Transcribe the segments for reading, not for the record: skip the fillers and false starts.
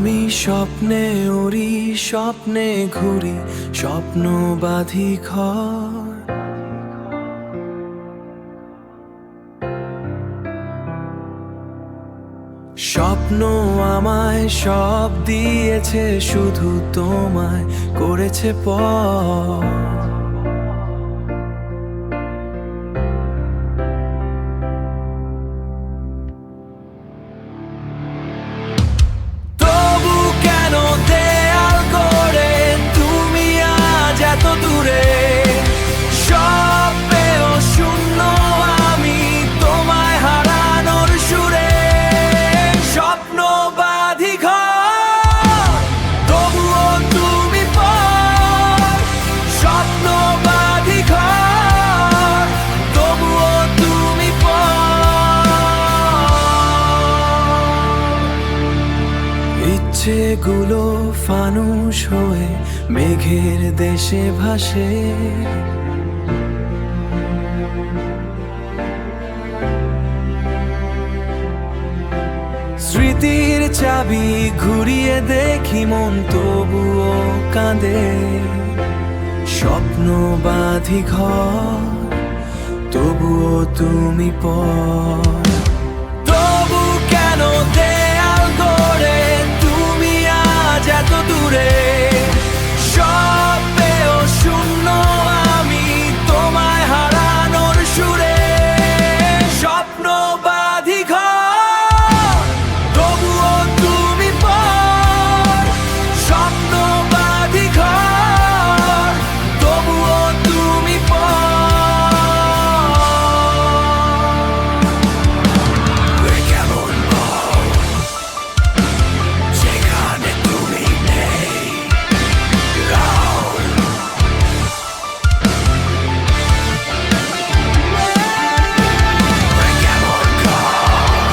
আমি স্বপ্নে উড়ি, স্বপ্নে ঘুরি, স্বপ্ন বাঁধি ঘর। স্বপ্ন আমায় সব দিয়েছে, শুধু তোমায় করেছে পর। তবু কেন দেয়াল করে তুমি আজ এত দূরে? সব পেয়েও শূন্য আমি তোমায় হারানোর সুরে। স্বপ্ন বাঁধি ঘর, তবুও তুমি পর। স্বপ্ন বাঁধি ঘর, তবুও তুমি পর। ইচ্ছেগুলো ফানুষ হয়ে মেঘের দেশে ভাসে। স্মৃতির চাবি ঘুরিয়ে দেখি, মন তবুও কাঁদে। স্বপ্ন বাঁধি ঘর, তবুও তুমি পর। তবু কেন দেয়াল করে তুমি আজ এত দূরে? সব পেয়েও শূন্য আমি তোমায় হারানোর সুরে। স্বপ্ন বাঁধি ঘর, তবুও তুমি পর। স্বপ্ন বাঁধি ঘর, তবুও তুমি পর। কেমন বল, যেখানে তুমি নেই। রাহুল, কেমন ঘর,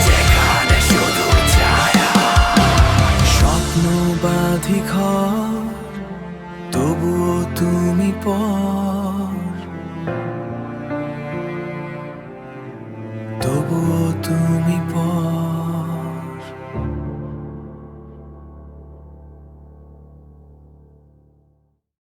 যেখানে শুধু ছায়া। স্বপ্ন বাঁধি ঘর, তবুও তুমি পর।